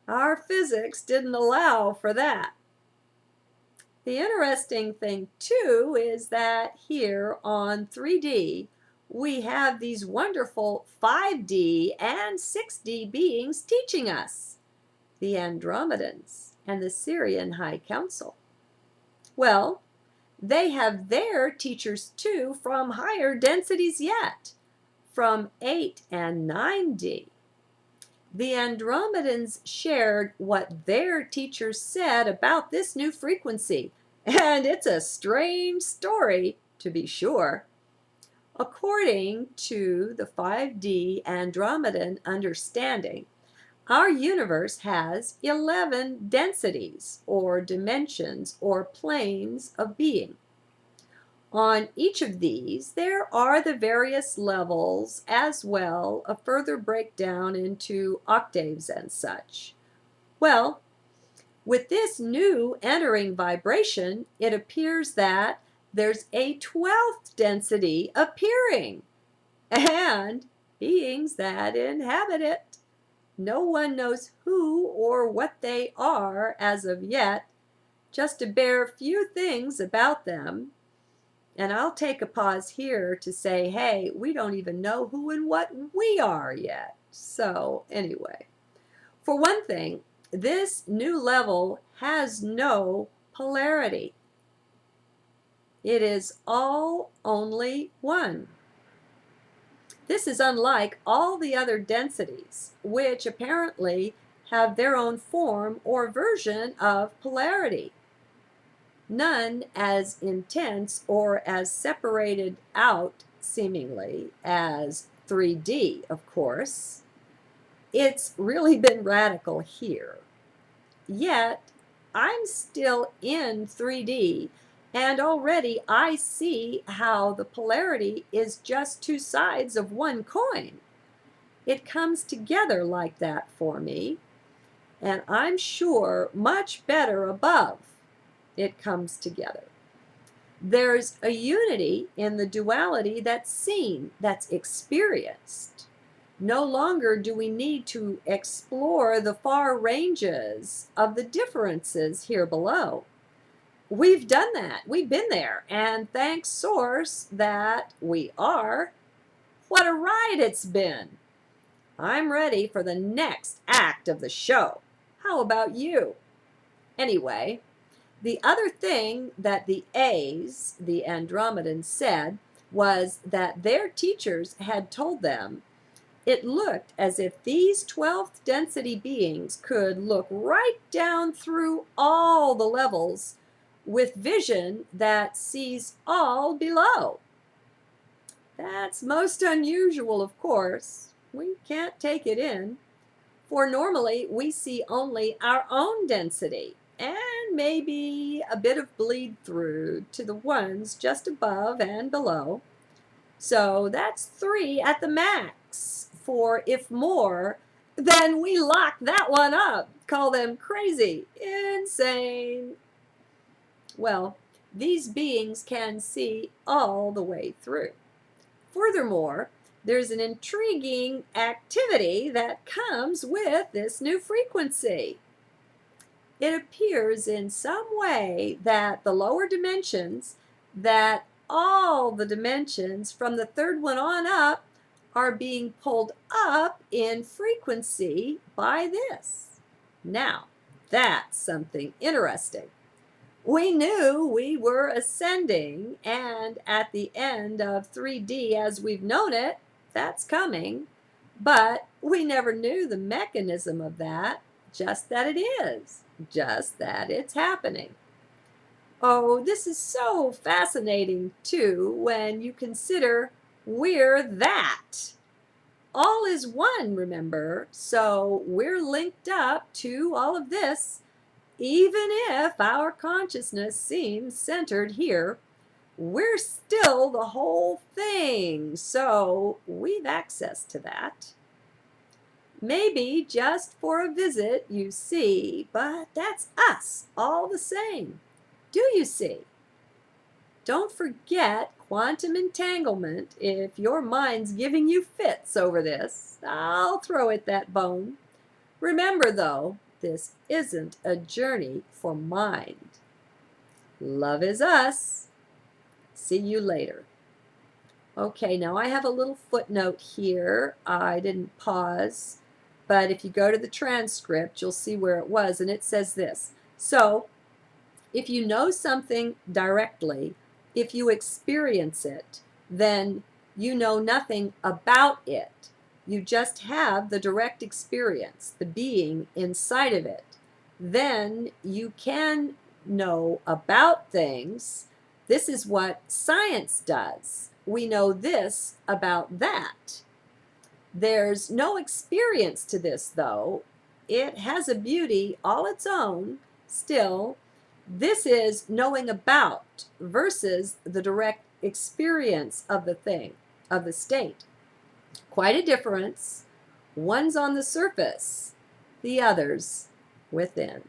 Our physics didn't allow for that. The interesting thing, too, is that here on 3D, we have these wonderful 5D and 6D beings teaching us, the Andromedans and the Syrian High Council. Well, they have their teachers too from higher densities yet, from 8 and 9D. The Andromedans shared what their teachers said about this new frequency, and it's a strange story, to be sure. According to the 5D Andromedan understanding, our universe has 11 densities, or dimensions, or planes of being. On each of these, there are the various levels, as well a further breakdown into octaves and such. Well, with this new entering vibration, it appears that there's a 12th density appearing, and beings that inhabit it. No one knows who or what they are as of yet, just a bare few things about them. And I'll take a pause here to say, hey, we don't even know who and what we are yet. So, anyway, for one thing, this new level has no polarity. It is all only one. This is unlike all the other densities, which apparently have their own form or version of polarity. None as intense or as separated out, seemingly, as 3D, of course. It's really been radical here. Yet, I'm still in 3D, and already I see how the polarity is just two sides of one coin. It comes together like that for me, and I'm sure much better above it comes together. There's a unity in the duality that's seen, that's experienced. No longer do we need to explore the far ranges of the differences here below. We've done that. We've been there. And thanks, Source, that we are. What a ride it's been. I'm ready for the next act of the show. How about you? Anyway, the other thing that the A's, the Andromedans, said was that their teachers had told them it looked as if these 12th density beings could look right down through all the levels with vision that sees all below. That's most unusual, of course. We can't take it in, for normally we see only our own density and maybe a bit of bleed through to the ones just above and below. So that's 3 at the max. For if more, then we lock that one up. Call them crazy, insane. Well, these beings can see all the way through. Furthermore, there's an intriguing activity that comes with this new frequency. It appears in some way that the lower dimensions, that all the dimensions from the third one on up, are being pulled up in frequency by this. Now, that's something interesting. We knew we were ascending, and at the end of 3D as we've known it, that's coming. But we never knew the mechanism of that, just that it is, just that it's happening. Oh, this is so fascinating, too, when you consider we're that. All is one, remember, so we're linked up to all of this. Even if our consciousness seems centered here, we're still the whole thing, so we've access to that. Maybe just for a visit, you see, but that's us all the same. Do you see? Don't forget quantum entanglement if your mind's giving you fits over this. I'll throw it that bone. Remember, though, this isn't a journey for mind. Love is us. See you later. Okay, now I have a little footnote here. I didn't pause, but if you go to the transcript, you'll see where it was, and it says this. So, if you know something directly, if you experience it, then you know nothing about it. You just have the direct experience, the being inside of it. Then you can know about things. This is what science does. We know this about that. There's no experience to this, though. It has a beauty all its own still. This is knowing about versus the direct experience of the thing, of the state. Quite a difference. One's on the surface, the other's within.